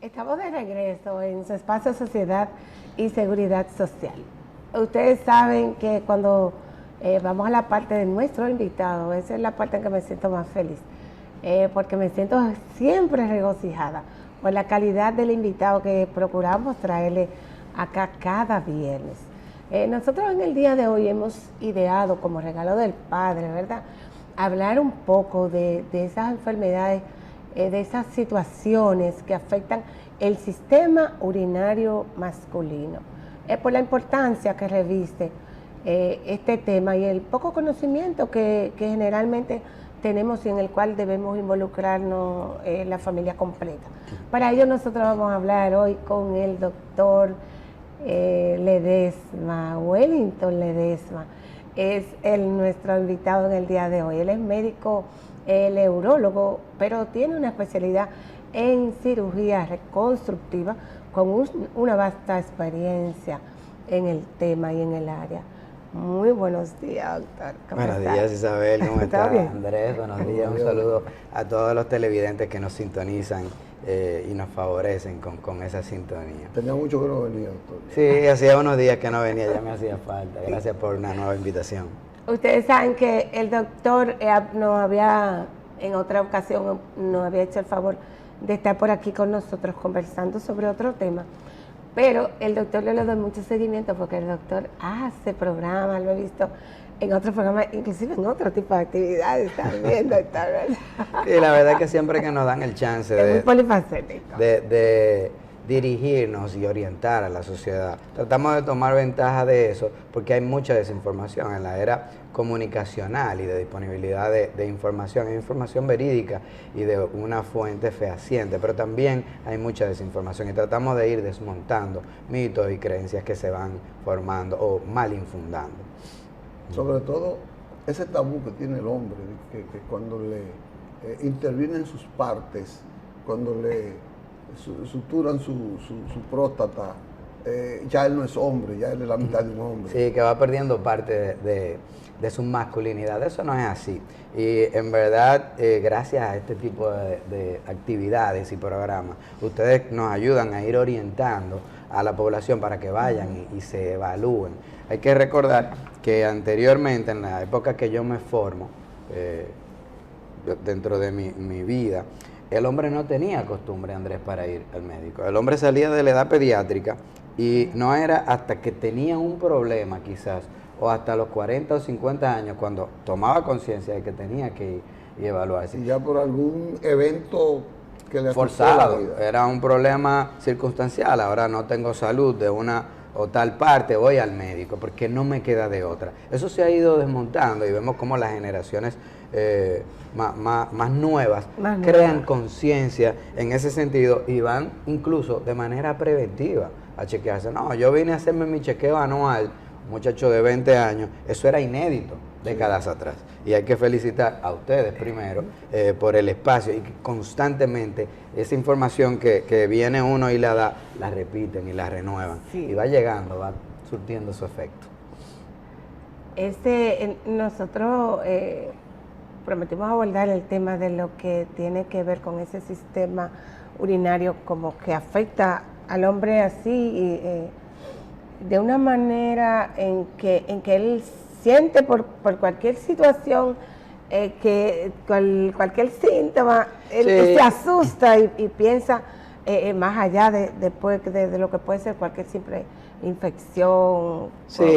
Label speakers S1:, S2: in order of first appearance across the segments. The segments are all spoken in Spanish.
S1: Estamos de regreso en su espacio Sociedad y Seguridad Social. Ustedes saben que cuando vamos a la parte de nuestro invitado, esa es la parte en que me siento más feliz, porque me siento siempre regocijada por la calidad del invitado que procuramos traerle acá cada viernes. Nosotros en el día de hoy hemos ideado como regalo del Padre, ¿verdad?, hablar un poco de esas enfermedades, de esas situaciones que afectan el sistema urinario masculino, por la importancia que reviste este tema y el poco conocimiento que generalmente tenemos y en el cual debemos involucrarnos la familia completa. Para ello nosotros vamos a hablar hoy con el doctor Ledesma, Wellington Ledesma, es nuestro invitado en el día de hoy. Él es médico neurólogo, pero tiene una especialidad en cirugía reconstructiva con una vasta experiencia en el tema y en el área. Muy buenos días, doctor.
S2: Buenos días, Isabel. ¿Cómo estás? Andrés, buenos días. Un saludo a todos los televidentes que nos sintonizan y nos favorecen con esa sintonía.
S3: Tenía mucho que no venía, doctor.
S2: Sí, hacía unos días que no venía, ya me hacía falta. Gracias por una nueva invitación.
S1: Ustedes saben que el doctor nos había, en otra ocasión, nos había hecho el favor de estar por aquí con nosotros conversando sobre otro tema, pero el doctor le doy mucho seguimiento porque el doctor hace programas, lo he visto en otros programas, inclusive en otro tipo de actividades también, doctor.
S2: Sí, la verdad es que siempre que nos dan el chance
S1: es muy polifacético.
S2: de dirigirnos y orientar a la sociedad, tratamos de tomar ventaja de eso porque hay mucha desinformación en la era comunicacional y de disponibilidad de información verídica y de una fuente fehaciente, pero también hay mucha desinformación y tratamos de ir desmontando mitos y creencias que se van formando o mal infundando.
S3: Sobre todo ese tabú que tiene el hombre, que cuando le intervienen sus partes, cuando le suturan su próstata, ya él no es hombre, ya él es la mitad de un hombre.
S2: Sí, que va perdiendo parte de su masculinidad. Eso no es así. Y en verdad, gracias a este tipo de actividades y programas, ustedes nos ayudan a ir orientando a la población para que vayan y se evalúen. Hay que recordar que anteriormente, en la época que yo me formo, dentro de mi vida, el hombre no tenía costumbre, Andrés, para ir al médico. El hombre salía de la edad pediátrica y no era hasta que tenía un problema quizás, o hasta los 40 o 50 años, cuando tomaba conciencia de que tenía que ir y evaluarse.
S3: Y ya por algún evento que le
S2: forzado, era un problema circunstancial, ahora no tengo salud de una o tal parte, voy al médico, porque no me queda de otra. Eso se ha ido desmontando y vemos cómo las generaciones más nuevas crean conciencia en ese sentido y van incluso de manera preventiva a chequearse. No, yo vine a hacerme mi chequeo anual, muchacho de 20 años, eso era inédito décadas atrás. Y hay que felicitar a ustedes primero por el espacio y que constantemente esa información que viene uno y la da, la repiten y la renuevan. Sí. Y va llegando, va surtiendo su efecto.
S1: Nosotros prometimos abordar el tema de lo que tiene que ver con ese sistema urinario como que afecta al hombre así y de una manera en que él siente por cualquier situación, cualquier síntoma, él se asusta y piensa más allá después de lo que puede ser cualquier simple infección,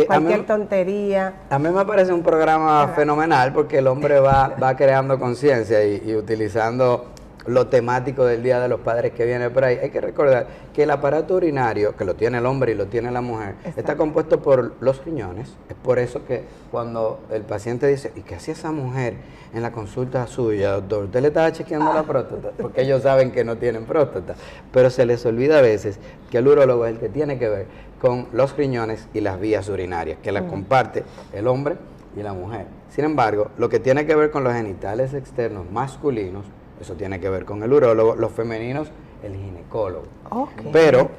S1: cualquier tontería.
S2: A mí me parece un programa fenomenal porque el hombre va creando conciencia y utilizando lo temático del Día de los Padres que viene por ahí. Hay que recordar que el aparato urinario, que lo tiene el hombre y lo tiene la mujer, está compuesto por los riñones. Es por eso que cuando el paciente dice, ¿y qué hacía esa mujer en la consulta suya, doctor? ¿Usted le estaba chequeando la próstata? Porque ellos saben que no tienen próstata. Pero se les olvida a veces que el urólogo es el que tiene que ver con los riñones y las vías urinarias, que las comparte el hombre y la mujer. Sin embargo, lo que tiene que ver con los genitales externos masculinos, eso tiene que ver con el urólogo, los femeninos, el ginecólogo. Okay. Pero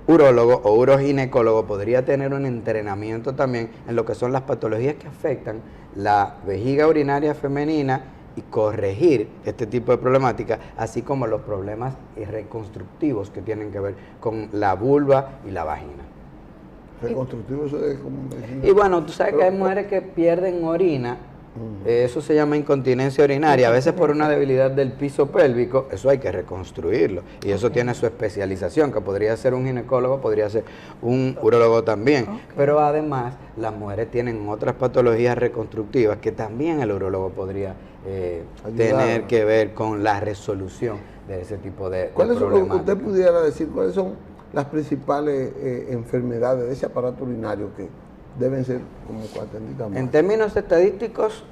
S2: urólogo o uroginecólogo podría tener un entrenamiento también en lo que son las patologías que afectan la vejiga urinaria femenina y corregir este tipo de problemática, así como los problemas reconstructivos que tienen que ver con la vulva y la vagina.
S3: Reconstructivo, eso es como medicina.
S2: Y bueno, tú sabes que hay mujeres que pierden orina, eso se llama incontinencia urinaria, a veces por una debilidad del piso pélvico, eso hay que reconstruirlo, y eso tiene su especialización, que podría ser un ginecólogo, podría ser un urólogo también, pero además las mujeres tienen otras patologías reconstructivas que también el urólogo podría tener que ver con la resolución de ese tipo de problemáticas.
S3: ¿Usted pudiera decir cuáles son las principales enfermedades de ese aparato urinario que deben ser como atendidas más?
S2: En términos estadísticos,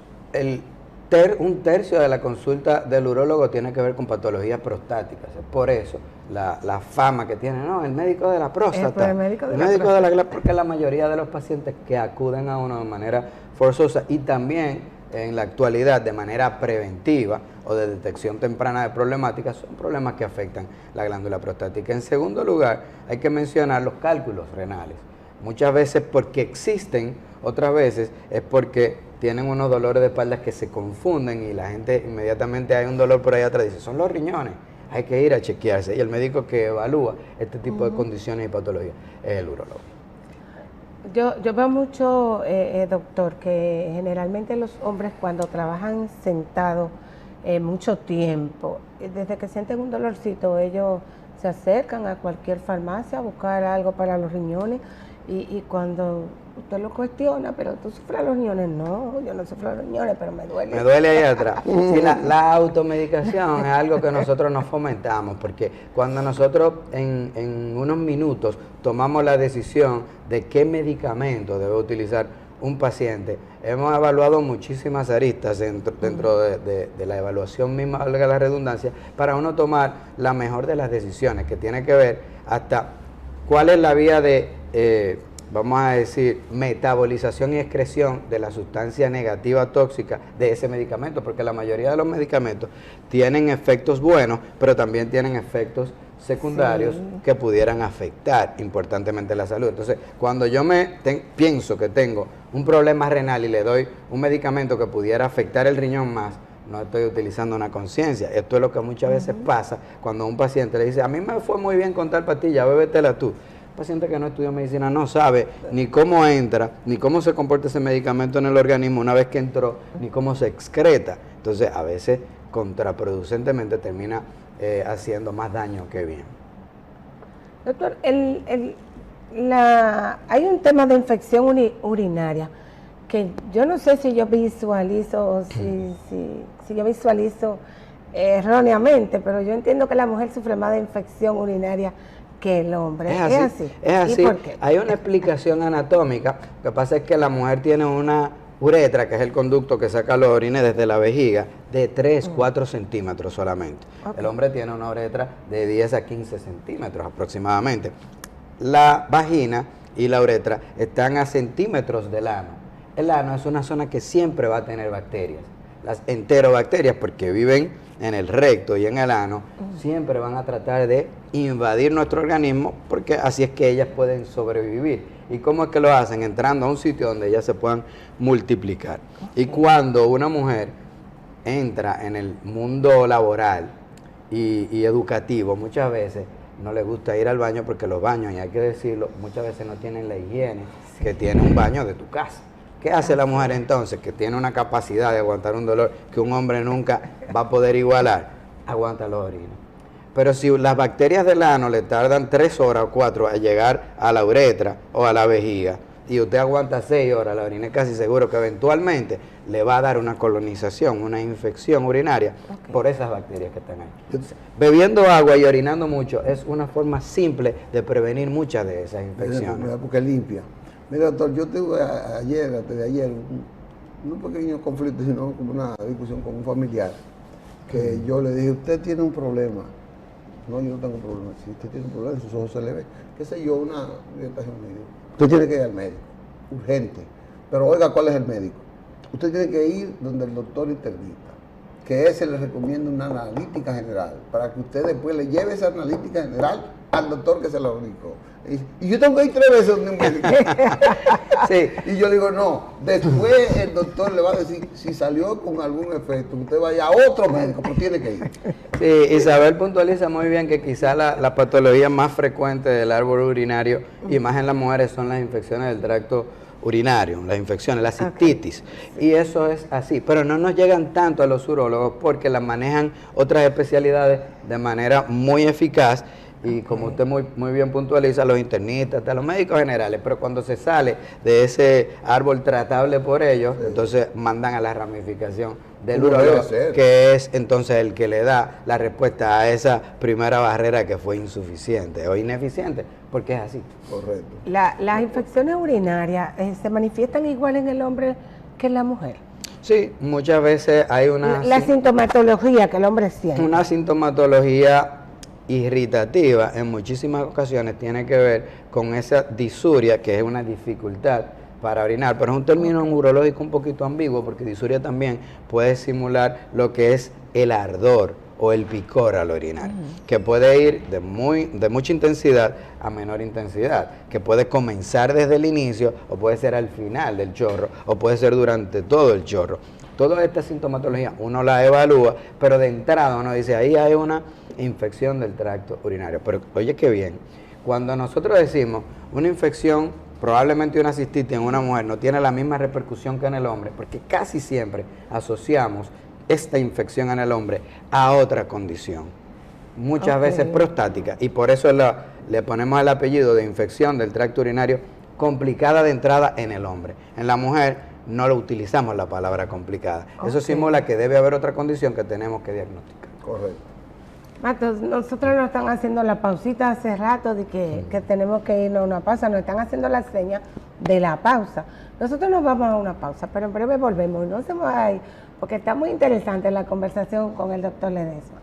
S2: un tercio de la consulta del urólogo tiene que ver con patologías prostáticas. Por eso, la fama que tiene, no, el médico de la próstata.
S1: El médico de la próstata.
S2: Porque la mayoría de los pacientes que acuden a uno de manera forzosa y también en la actualidad de manera preventiva o de detección temprana de problemáticas, son problemas que afectan la glándula prostática. En segundo lugar, hay que mencionar los cálculos renales. Muchas veces porque existen, otras veces es porque tienen unos dolores de espalda que se confunden y la gente inmediatamente hay un dolor por ahí atrás y dice, son los riñones, hay que ir a chequearse. Y el médico que evalúa este tipo de condiciones y patologías es el urólogo.
S1: Yo veo mucho, doctor, que generalmente los hombres cuando trabajan sentados mucho tiempo, desde que sienten un dolorcito, ellos se acercan a cualquier farmacia a buscar algo para los riñones y cuando usted lo cuestiona, pero tú sufres los riñones, no, yo no sufro los riñones, pero me duele.
S2: Me duele ahí atrás. Sí, la automedicación es algo que nosotros nos fomentamos, porque cuando nosotros en unos minutos tomamos la decisión de qué medicamento debe utilizar un paciente, hemos evaluado muchísimas aristas dentro de la evaluación misma, valga la redundancia, para uno tomar la mejor de las decisiones, que tiene que ver hasta cuál es la vía de, vamos a decir, metabolización y excreción de la sustancia negativa tóxica de ese medicamento, porque la mayoría de los medicamentos tienen efectos buenos, pero también tienen efectos secundarios que pudieran afectar importantemente la salud. Entonces, cuando yo pienso que tengo un problema renal y le doy un medicamento que pudiera afectar el riñón más, no estoy utilizando una conciencia. Esto es lo que muchas veces pasa cuando un paciente le dice, a mí me fue muy bien con tal pastilla, bébetela tú. Un paciente que no estudió medicina no sabe ni cómo entra, ni cómo se comporta ese medicamento en el organismo una vez que entró, ni cómo se excreta. Entonces, a veces, contraproducentemente, termina haciendo más daño que bien.
S1: Doctor, hay un tema de infección urinaria que yo no sé si yo visualizo o si yo visualizo erróneamente, pero yo entiendo que la mujer sufre más de infección urinaria que el hombre.
S2: Es así. Es así.
S1: ¿Y por qué?
S2: Hay una explicación anatómica. Lo que pasa es que la mujer tiene una uretra, que es el conducto que saca los orines desde la vejiga, de 3-4 centímetros solamente. El hombre tiene una uretra de 10 a 15 centímetros aproximadamente. La vagina y la uretra están a centímetros del ano. El ano es una zona que siempre va a tener bacterias. Las enterobacterias, porque viven en el recto y en el ano, siempre van a tratar de invadir nuestro organismo, porque así es que ellas pueden sobrevivir. ¿Y cómo es que lo hacen? Entrando a un sitio donde ellas se puedan multiplicar. Y cuando una mujer entra en el mundo laboral y educativo, muchas veces no le gusta ir al baño porque los baños, y hay que decirlo, muchas veces no tienen la higiene que tiene un baño de tu casa. ¿Qué hace la mujer entonces, que tiene una capacidad de aguantar un dolor que un hombre nunca va a poder igualar? Aguanta los orinos. Pero si las bacterias del ano le tardan 3 horas o 4 a llegar a la uretra o a la vejiga, y usted aguanta 6 horas, la orina es casi seguro que eventualmente le va a dar una colonización, una infección urinaria por esas bacterias que están ahí. Entonces, bebiendo agua y orinando mucho es una forma simple de prevenir muchas de esas infecciones.
S3: Mira, porque limpia. Mira, doctor, yo tuve antes de ayer, un pequeño conflicto, sino como una discusión con un familiar, que yo le dije, usted tiene un problema. No, yo no tengo problema. Si usted tiene un problema, en sus ojos se le ve. Qué sé yo, una orientación médica. Usted tiene que ir al médico, urgente. Pero oiga, ¿cuál es el médico? Usted tiene que ir donde el doctor internista. que se le recomienda una analítica general, para que usted después le lleve esa analítica general al doctor que se la ubicó. Y yo tengo que ir 3 veces donde un médico.
S2: Sí.
S3: Y yo digo, no, después el doctor le va a decir, si salió con algún efecto, usted vaya a otro médico, pero tiene que ir.
S2: Sí, Isabel puntualiza muy bien que quizá la patología más frecuente del árbol urinario, y más en las mujeres, son las infecciones del tracto urinario, las infecciones, la cistitis. Y eso es así, pero no nos llegan tanto a los urólogos porque las manejan otras especialidades de manera muy eficaz. Y como usted muy bien puntualiza, los internistas, hasta los médicos generales, pero cuando se sale de ese árbol tratable por ellos, entonces mandan a la ramificación del urólogo, que es entonces el que le da la respuesta a esa primera barrera que fue insuficiente o ineficiente, porque es así.
S3: Correcto.
S1: Las infecciones urinarias se manifiestan igual en el hombre que en la mujer.
S2: Sí, muchas veces hay una...
S1: La sintomatología que el hombre siente.
S2: Una sintomatología irritativa en muchísimas ocasiones tiene que ver con esa disuria, que es una dificultad para orinar, pero es un término urológico un poquito ambiguo, porque disuria también puede simular lo que es el ardor o el picor al orinar, que puede ir de mucha intensidad a menor intensidad, que puede comenzar desde el inicio o puede ser al final del chorro o puede ser durante todo el chorro. Toda esta sintomatología uno la evalúa, pero de entrada uno dice, ahí hay una infección del tracto urinario. Pero oye qué bien, cuando nosotros decimos una infección, probablemente una cistitis en una mujer no tiene la misma repercusión que en el hombre, porque casi siempre asociamos esta infección en el hombre a otra condición, muchas veces prostática, y por eso le ponemos el apellido de infección del tracto urinario complicada de entrada en el hombre. En la mujer no lo utilizamos la palabra complicada. Eso simula que debe haber otra condición que tenemos que diagnosticar.
S3: Correcto.
S1: Matos, nosotros nos están haciendo la pausita hace rato de que tenemos que irnos a una pausa, nos están haciendo la seña de la pausa. Nosotros nos vamos a una pausa, pero en breve volvemos. No se va a ir, porque está muy interesante la conversación con el doctor Ledesma.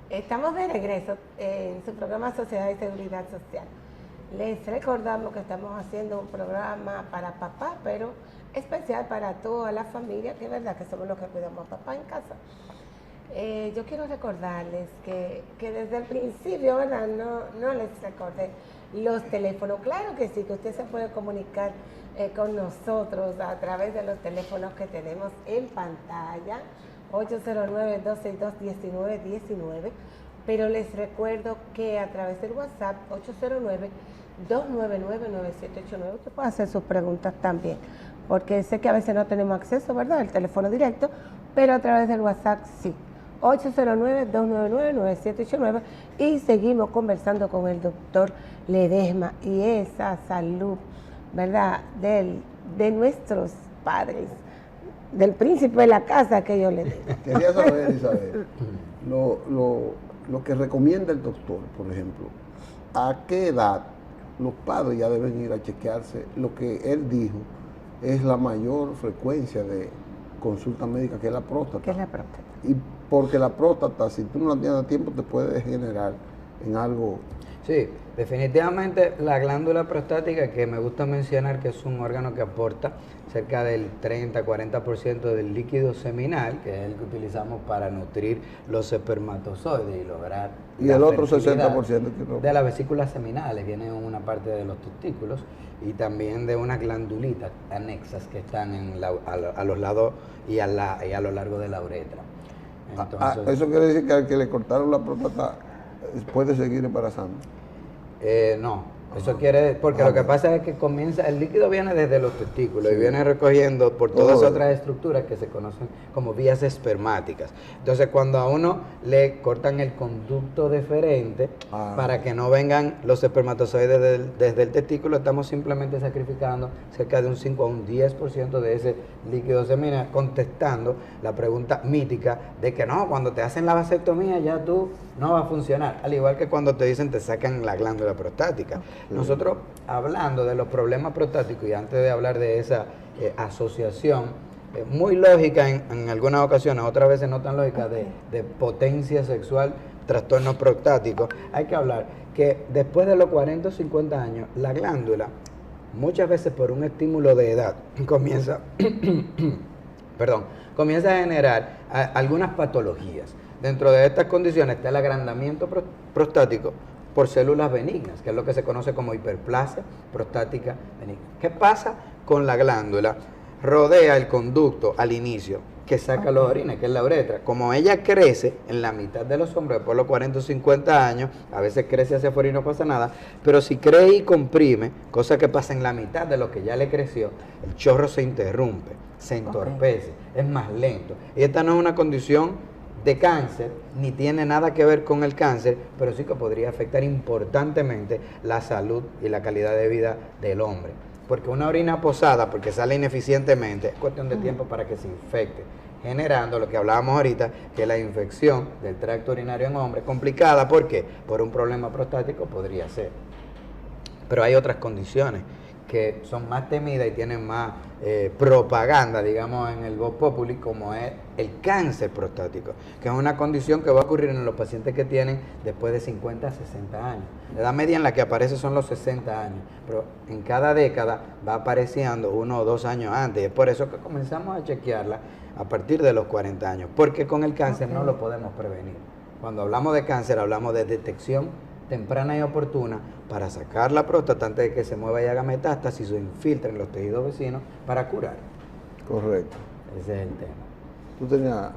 S1: Estamos de regreso en su programa Sociedad y Seguridad Social. Les recordamos que estamos haciendo un programa para papá, pero especial para toda la familia, que es verdad que somos los que cuidamos a papá en casa. Yo quiero recordarles que desde el principio, ¿verdad? No les recordé los teléfonos. Claro que sí, que usted se puede comunicar con nosotros a través de los teléfonos que tenemos en pantalla, 809-262-1919, pero les recuerdo que a través del WhatsApp, 809-299-9789, usted puede hacer sus preguntas también, porque sé que a veces no tenemos acceso, ¿verdad?, al teléfono directo, pero a través del WhatsApp sí, 809-299-9789, y seguimos conversando con el doctor Ledesma y esa salud, ¿verdad?, de nuestros padres, del príncipe de la casa que yo le digo.
S3: Quería saber, Isabel, lo que recomienda el doctor, por ejemplo, ¿a qué edad los padres ya deben ir a chequearse? Lo que él dijo es la mayor frecuencia de consulta médica, que es la próstata.
S1: ¿Qué es la próstata?
S3: Y porque la próstata, si tú no la tienes a tiempo, te puede degenerar en algo.
S2: Sí, definitivamente la glándula prostática, que me gusta mencionar que es un órgano que aporta cerca del 30-40% del líquido seminal, que es el que utilizamos para nutrir los espermatozoides y lograr
S3: y el otro 60% que no.
S2: De las vesículas seminales, viene una parte de los testículos y también de unas glandulitas anexas que están a los lados y a lo largo de la uretra. Entonces,
S3: ¿eso quiere decir que al que le cortaron la próstata puede seguir embarazando?
S2: No, eso quiere, porque lo que pasa es que el líquido viene desde los testículos y viene recogiendo por todas otras estructuras que se conocen como vías espermáticas. Entonces, cuando a uno le cortan el conducto deferente para que no vengan los espermatozoides desde el testículo, estamos simplemente sacrificando cerca de un 5 a un 10% de ese líquido seminal, contestando la pregunta mítica de que no, cuando te hacen la vasectomía ya tú no va a funcionar, al igual que cuando te dicen te sacan la glándula prostática. Nosotros, hablando de los problemas prostáticos, y antes de hablar de esa asociación muy lógica en algunas ocasiones, otras veces no tan lógica, de potencia sexual, trastornos prostáticos. Hay que hablar que después de los 40 o 50 años, la glándula, muchas veces por un estímulo de edad, comienza, comienza a generar algunas patologías. Dentro de estas condiciones está el agrandamiento prostático por células benignas, que es lo que se conoce como hiperplasia prostática benigna. ¿Qué pasa con la glándula? Rodea el conducto al inicio, que saca los orines, que es la uretra. Como ella crece en la mitad de los hombres, por los 40 o 50 años, a veces crece hacia afuera y no pasa nada, pero si crece y comprime, cosa que pasa en la mitad de lo que ya le creció, el chorro se interrumpe, se entorpece, es más lento. Y esta no es una condición de cáncer, ni tiene nada que ver con el cáncer, pero sí que podría afectar importantemente la salud y la calidad de vida del hombre. Porque una orina posada, porque sale ineficientemente, es cuestión de tiempo para que se infecte, generando lo que hablábamos ahorita, que la infección del tracto urinario en hombre, complicada, ¿por qué? Por un problema prostático podría ser. Pero hay otras condiciones que son más temidas y tienen más propaganda, digamos, en el vox populi, como es el cáncer prostático, que es una condición que va a ocurrir en los pacientes que tienen después de 50 a 60 años. La edad media en la que aparece son los 60 años, pero en cada década va apareciendo 1 o 2 años antes, y es por eso que comenzamos a chequearla a partir de los 40 años, porque con el cáncer no lo podemos prevenir. Cuando hablamos de cáncer, hablamos de detección temprana y oportuna para sacar la próstata antes de que se mueva y haga metástasis o infiltre en los tejidos vecinos para curar.
S3: Correcto.
S2: Ese es el tema.
S3: Tú tenías...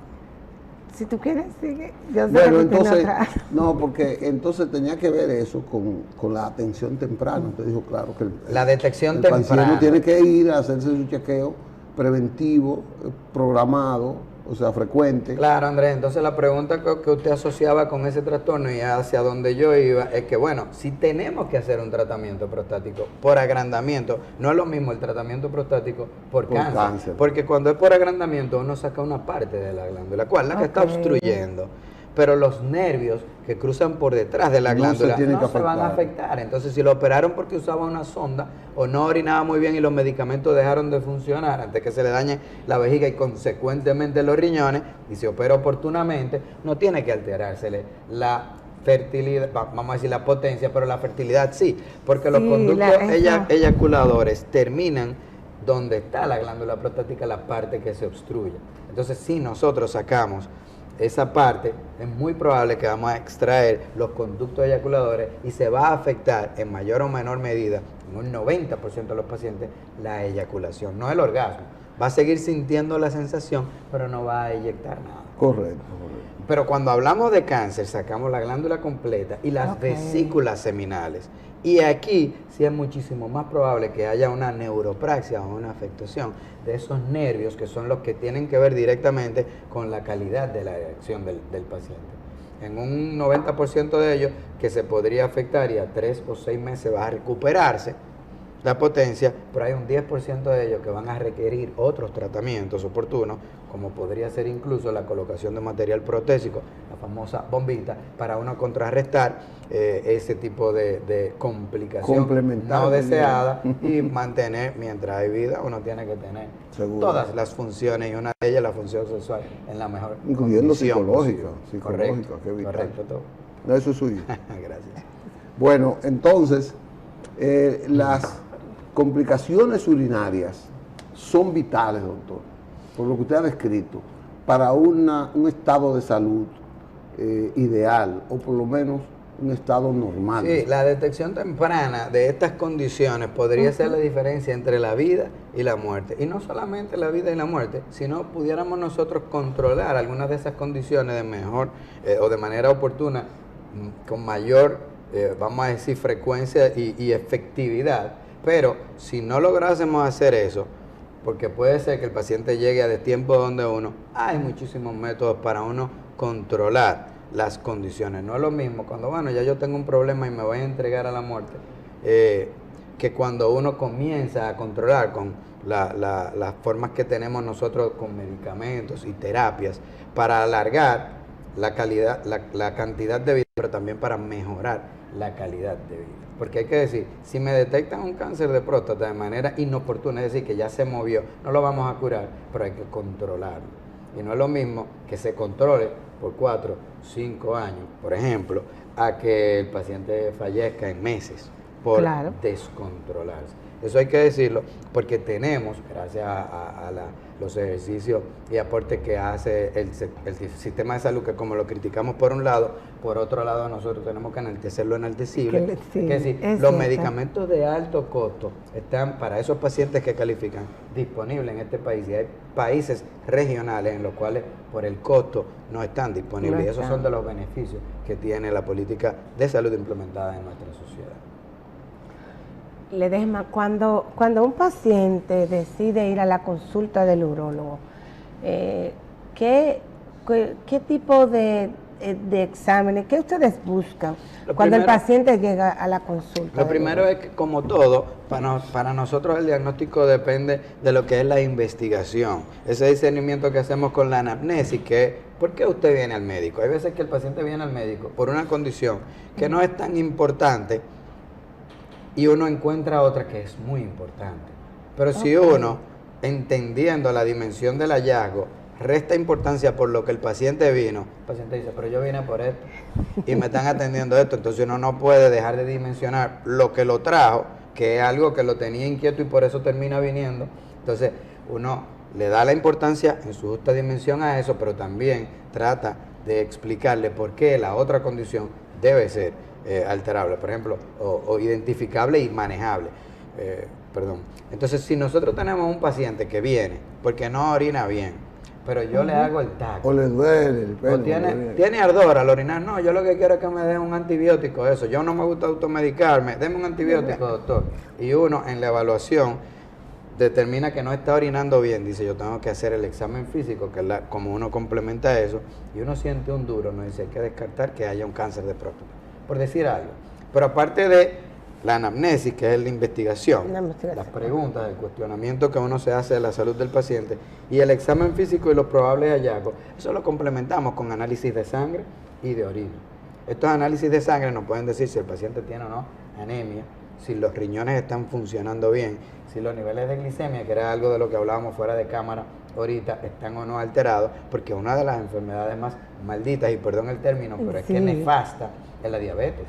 S1: Si tú quieres, sigue. Yo sé
S3: Bueno,
S1: que tiene
S3: entonces,
S1: otra.
S3: no, porque entonces tenía que ver eso con la atención temprana. Usted dijo, claro, que
S2: La detección
S3: el
S2: temprana.
S3: paciente tiene que ir a hacerse su chequeo preventivo, programado, o sea, frecuente.
S2: Claro, Andrés, entonces la pregunta que usted asociaba con ese trastorno y hacia donde yo iba es que, bueno, si tenemos que hacer un tratamiento prostático por agrandamiento, no es lo mismo el tratamiento prostático por cáncer, porque cuando es por agrandamiento uno saca una parte de la glándula, ¿cuál? La que está obstruyendo. Pero los nervios que cruzan por detrás de la glándula no se van a afectar. Entonces, si lo operaron porque usaba una sonda o no orinaba muy bien y los medicamentos dejaron de funcionar antes que se le dañe la vejiga y consecuentemente los riñones, y se opera oportunamente, no tiene que alterársele la fertilidad, vamos a decir la potencia, pero la fertilidad sí, porque los conductos eyaculadores terminan donde está la glándula prostática, la parte que se obstruye. Entonces, si nosotros sacamos esa parte, es muy probable que vamos a extraer los conductos eyaculadores y se va a afectar en mayor o menor medida, en un 90% de los pacientes, la eyaculación, no el orgasmo. Va a seguir sintiendo la sensación, pero no va a eyectar nada.
S3: Correcto.
S2: Pero cuando hablamos de cáncer, sacamos la glándula completa y las vesículas seminales. Y aquí sí es muchísimo más probable que haya una neuropraxia o una afectación de esos nervios que son los que tienen que ver directamente con la calidad de la erección del paciente. En un 90% de ellos que se podría afectar y a 3 o 6 meses va a recuperarse la potencia, pero hay un 10% de ellos que van a requerir otros tratamientos oportunos, como podría ser incluso la colocación de material protésico, la famosa bombita, para uno contrarrestar ese tipo de complicación no deseada y mantener, mientras hay vida, uno tiene que tener todas las funciones y una de ellas la función sexual en la mejor
S3: incluyendo
S2: psicológica,
S3: psicológica, qué vital.
S2: Correcto, todo.
S3: No, eso es suyo.
S2: Gracias.
S3: Bueno, entonces, las complicaciones urinarias son vitales, doctor, por lo que usted ha descrito, para un estado de salud ideal, o por lo menos un estado normal.
S2: Sí, la detección temprana de estas condiciones podría ser la diferencia entre la vida y la muerte. Y no solamente la vida y la muerte, sino pudiéramos nosotros controlar algunas de esas condiciones de mejor o de manera oportuna, con mayor, vamos a decir, frecuencia y efectividad. Pero si no lográsemos hacer eso, porque puede ser que el paciente llegue a destiempo donde hay muchísimos métodos para uno controlar las condiciones. No es lo mismo cuando, bueno, ya yo tengo un problema y me voy a entregar a la muerte, que cuando uno comienza a controlar con las formas que tenemos nosotros con medicamentos y terapias para alargar la calidad, la cantidad de vida, pero también para mejorar la calidad de vida. Porque hay que decir, si me detectan un cáncer de próstata de manera inoportuna, es decir, que ya se movió, no lo vamos a curar, pero hay que controlarlo. Y no es lo mismo que se controle por 4, 5 años, por ejemplo, a que el paciente fallezca en meses por descontrolarse. Eso hay que decirlo porque tenemos, gracias a los ejercicios y aportes que hace el sistema de salud, que como lo criticamos por un lado, por otro lado nosotros tenemos que enaltecer lo enaltecible. Es decir, los medicamentos de alto costo están para esos pacientes que califican disponibles en este país. Y hay países regionales en los cuales por el costo no están disponibles. Y esos son de los beneficios que tiene la política de salud implementada en nuestra sociedad.
S1: Ledesma, cuando un paciente decide ir a la consulta del urólogo, ¿qué tipo de exámenes, qué ustedes buscan cuando el paciente llega a la consulta?
S2: Lo primero es que, como todo, para nosotros el diagnóstico depende de lo que es la investigación, ese discernimiento que hacemos con la anamnesis, que es, ¿por qué usted viene al médico? Hay veces que el paciente viene al médico por una condición que no es tan importante, y uno encuentra otra que es muy importante. Pero si uno, entendiendo la dimensión del hallazgo, resta importancia por lo que el paciente vino, el paciente dice, pero yo vine por esto y me están atendiendo esto, entonces uno no puede dejar de dimensionar lo que lo trajo, que es algo que lo tenía inquieto y por eso termina viniendo. Entonces uno le da la importancia en su justa dimensión a eso, pero también trata de explicarle por qué la otra condición debe ser alterable, por ejemplo, o identificable y manejable. Entonces, si nosotros tenemos un paciente que viene porque no orina bien, pero yo le hago el TAC,
S3: o le duele el pelo,
S2: o tiene ardor al orinar, no, yo lo que quiero es que me den un antibiótico, eso, yo no me gusta automedicarme, denme un antibiótico, doctor. Y uno en la evaluación determina que no está orinando bien, dice, yo tengo que hacer el examen físico, que es como uno complementa eso, y uno siente un duro, no dice, hay que descartar que haya un cáncer de próstata, por decir algo. Pero aparte de la anamnesis, que es la investigación, las preguntas, el cuestionamiento que uno se hace de la salud del paciente, y el examen físico y los probables hallazgos, eso lo complementamos con análisis de sangre y de orina. Estos análisis de sangre nos pueden decir si el paciente tiene o no anemia, si los riñones están funcionando bien, si los niveles de glicemia, que era algo de lo que hablábamos fuera de cámara ahorita, están o no alterados, porque una de las enfermedades más malditas, y perdón el término, pero es que nefasta, es la diabetes.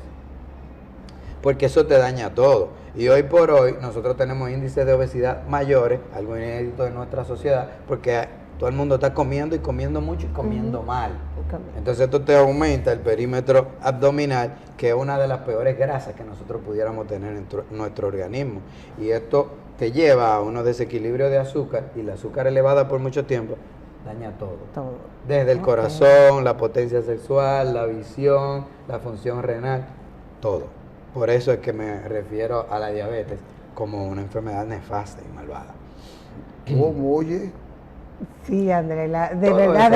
S2: Porque eso te daña todo. Y hoy por hoy nosotros tenemos índices de obesidad mayores, algo inédito en nuestra sociedad, porque todo el mundo está comiendo y comiendo mucho y comiendo mal. Entonces esto te aumenta el perímetro abdominal, que es una de las peores grasas que nosotros pudiéramos tener en nuestro organismo. Y esto te lleva a unos desequilibrios de azúcar, y el azúcar elevada por mucho tiempo daña todo. Desde el corazón, la potencia sexual, la visión, la función renal, todo. Por eso es que me refiero a la diabetes como una enfermedad nefasta y malvada.
S3: ¿Cómo, oye?
S1: Sí, André, de verdad,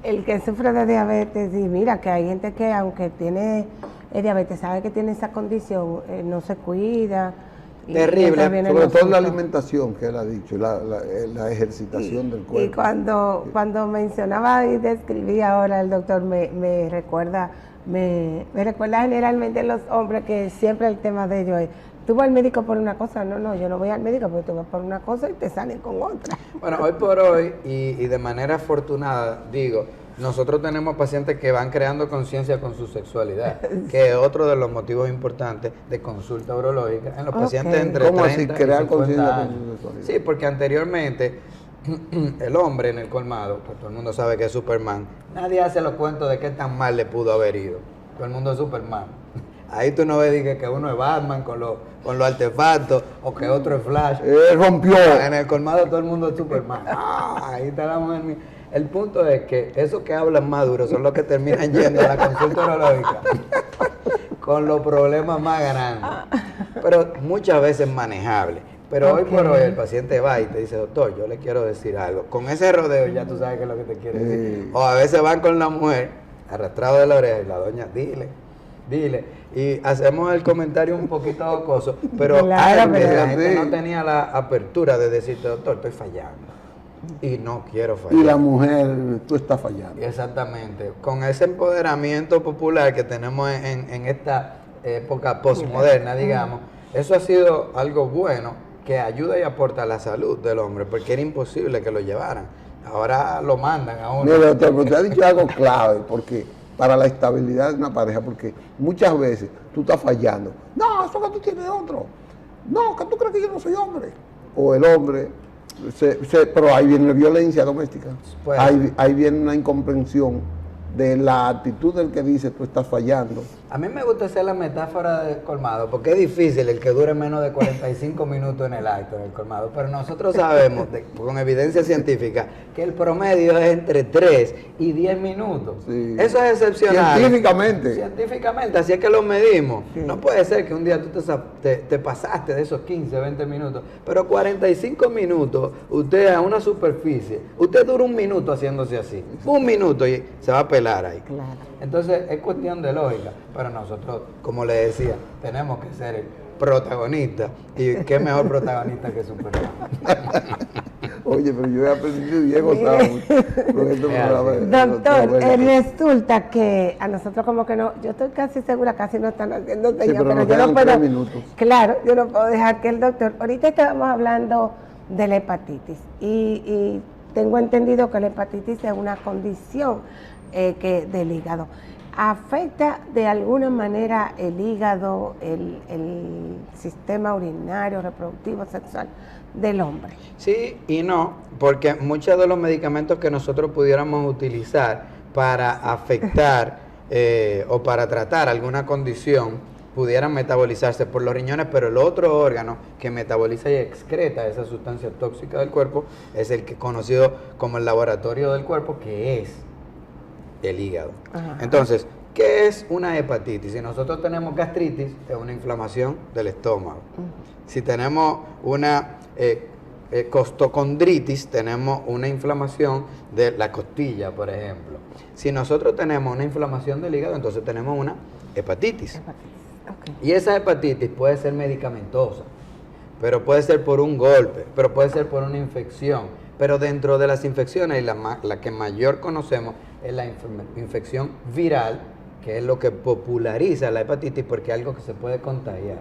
S1: el que sufre de diabetes, y mira que hay gente que aunque tiene diabetes, sabe que tiene esa condición, no se cuida.
S2: Terrible,
S3: sobre todo la alimentación, que él ha dicho, la ejercitación del cuerpo.
S1: Y cuando mencionaba y describía ahora el doctor, me recuerda generalmente los hombres que siempre el tema de ellos es, tú vas al médico por una cosa, no, yo no voy al médico porque tú vas por una cosa y te salen con otra.
S2: Bueno, hoy por hoy, y de manera afortunada, digo, nosotros tenemos pacientes que van creando conciencia con su sexualidad, que es otro de los motivos importantes de consulta urológica en los pacientes entre 30 y 50 años. Sí, porque anteriormente el hombre en el colmado, pues todo el mundo sabe que es Superman, nadie hace los cuentos de qué tan mal le pudo haber ido, todo el mundo es Superman. Ahí tú no ves que uno es Batman con los artefactos, o que otro es Flash.
S3: Rompió.
S2: En el colmado todo el mundo es Superman. Ahí está la mujer mía. El punto es que esos que hablan más duro son los que terminan yendo a la consulta urológica con los problemas más grandes, pero muchas veces manejables. Pero hoy por hoy el paciente va y te dice, doctor, yo le quiero decir algo. Con ese rodeo ya tú sabes qué es lo que te quiere decir. O a veces van con la mujer arrastrado de la oreja y la doña, dile. Y hacemos el comentario un poquito jocoso, pero antes la gente no tenía la apertura de decirte, doctor, estoy fallando. y no quiero fallar.
S3: Y la mujer, tú estás fallando.
S2: Exactamente. Con ese empoderamiento popular que tenemos en esta época postmoderna, digamos, eso ha sido algo bueno que ayuda y aporta a la salud del hombre, porque era imposible que lo llevaran. Ahora lo mandan a uno.
S3: Mira, doctor, pero usted ha dicho algo clave, porque para la estabilidad de una pareja, porque muchas veces tú estás fallando. No, eso que tú tienes otro. No, que tú crees que yo no soy hombre. O el hombre, pero ahí viene la violencia doméstica.
S2: Pues,
S3: Ahí viene una incomprensión de la actitud del que dice tú estás fallando.
S2: a mí me gusta hacer la metáfora del colmado, porque es difícil el que dure menos de 45 minutos en el acto, en el colmado, pero nosotros sabemos, con evidencia científica, que el promedio es entre 3 y 10 minutos.
S3: Sí.
S2: Eso es excepcional.
S3: Científicamente.
S2: Científicamente, así es que lo medimos.
S1: Sí.
S2: No puede ser que un día tú te pasaste de esos 15, 20 minutos, pero 45 minutos, usted a una superficie, usted dura un minuto haciéndose así, un minuto y se va a pelar ahí.
S1: Claro.
S2: Entonces es cuestión de lógica, pero nosotros, como le decía, tenemos que ser el protagonista, y qué mejor protagonista que Superman.
S3: Oye, pero yo he aprendido y he gozado mucho con este programa.
S1: Doctor, resulta que a nosotros como que no, yo estoy casi segura, casi no están haciendo señas,
S3: pero nos
S1: yo no
S3: quedan
S1: puedo,
S3: 3 minutos.
S1: claro, yo no puedo dejar que el doctor, ahorita estábamos hablando de la hepatitis y tengo entendido que la hepatitis es una condición del hígado. ¿Afecta de alguna manera el hígado, el sistema urinario, reproductivo, sexual del hombre?
S2: Sí y no, porque muchos de los medicamentos que nosotros pudiéramos utilizar para afectar o para tratar alguna condición pudieran metabolizarse por los riñones, pero el otro órgano que metaboliza y excreta esa sustancia tóxica del cuerpo es el que conocido como el laboratorio del cuerpo, que es el hígado.
S1: Ajá.
S2: Entonces, ¿qué es una hepatitis? Si nosotros tenemos gastritis, es una inflamación del estómago. Si tenemos una costocondritis, tenemos una inflamación de la costilla, por ejemplo. Si nosotros tenemos una inflamación del hígado, entonces tenemos una hepatitis.
S1: Okay.
S2: Y esa hepatitis puede ser medicamentosa, pero puede ser por un golpe, pero puede ser por una infección. Pero dentro de las infecciones, la que mayor conocemos es la infección viral, que es lo que populariza la hepatitis, porque es algo que se puede contagiar,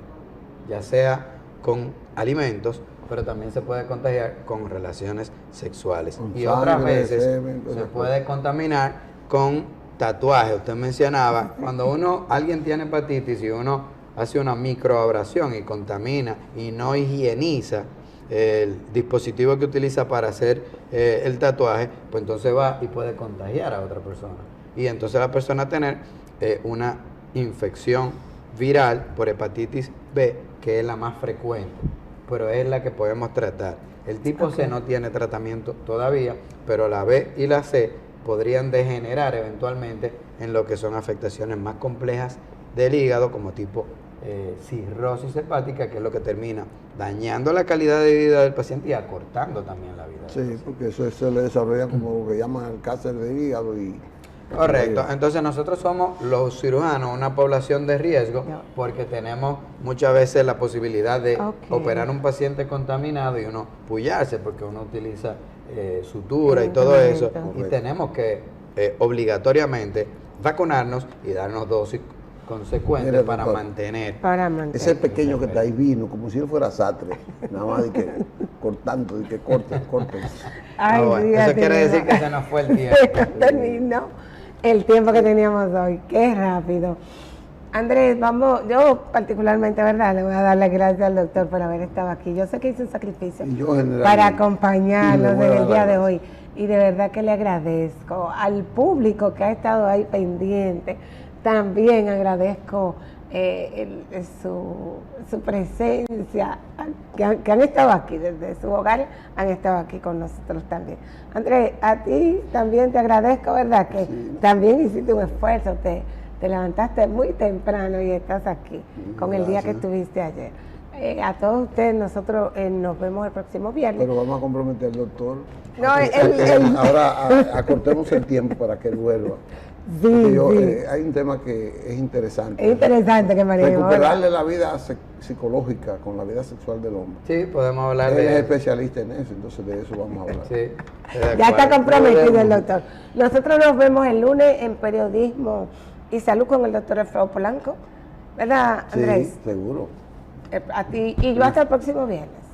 S2: ya sea con alimentos, pero también se puede contagiar con relaciones sexuales.
S3: Con
S2: Y otras
S3: sangre,
S2: veces
S3: semen,
S2: se
S3: cosas
S2: puede contaminar con tatuajes. Usted mencionaba, cuando alguien tiene hepatitis y uno hace una microabrasión y contamina y no higieniza el dispositivo que utiliza para hacer el tatuaje, pues entonces va y puede contagiar a otra persona. Y entonces la persona tener una infección viral por hepatitis B, que es la más frecuente, pero es la que podemos tratar. El tipo C no tiene tratamiento todavía, pero la B y la C podrían degenerar eventualmente en lo que son afectaciones más complejas del hígado, como tipo cirrosis hepática, que es lo que termina dañando la calidad de vida del paciente y acortando también la vida del paciente.
S3: Sí, porque eso se le desarrolla como lo que llaman el cáncer de hígado y...
S2: Correcto, entonces nosotros somos los cirujanos una población de riesgo porque tenemos muchas veces la posibilidad de operar a un paciente contaminado y uno pullarse porque uno utiliza sutura y todo eso, y tenemos que obligatoriamente vacunarnos y darnos dosis consecuentes para mantener.
S3: Ese pequeño que está ahí vino, como si él fuera sastre, nada más de que cortando, de que corten.
S1: Ay,
S2: bueno, eso quiere decir que se nos fue el tiempo.
S1: Terminó el tiempo que teníamos hoy, qué rápido. Andrés, yo particularmente, ¿verdad? Le voy a dar las gracias al doctor por haber estado aquí. Yo sé que hizo un sacrificio para acompañarnos en el día de hoy, y de verdad que le agradezco al público que ha estado ahí pendiente. También agradezco su presencia, que han estado aquí, desde su hogar han estado aquí con nosotros también. Andrés, a ti también te agradezco, ¿verdad? Que también hiciste un esfuerzo, te levantaste muy temprano y estás aquí con el día que estuviste ayer. A todos ustedes, nosotros nos vemos el próximo viernes.
S3: Pero vamos a comprometer al doctor.
S1: No,
S3: Ahora acortemos el tiempo para que él vuelva.
S1: Sí,
S3: Hay un tema que es interesante.
S1: Es interesante que manejemos.
S3: Recuperarle la vida psicológica con la vida sexual del hombre.
S2: Sí, podemos hablar
S3: Él
S2: de
S3: es
S2: eso.
S3: especialista en eso, entonces de eso vamos a hablar.
S2: Sí,
S1: Ya está comprometido el doctor. Nosotros nos vemos el lunes en Periodismo y Salud con el doctor Alfredo Polanco. ¿Verdad, Andrés?
S3: Sí, seguro.
S1: A ti y yo hasta el próximo viernes.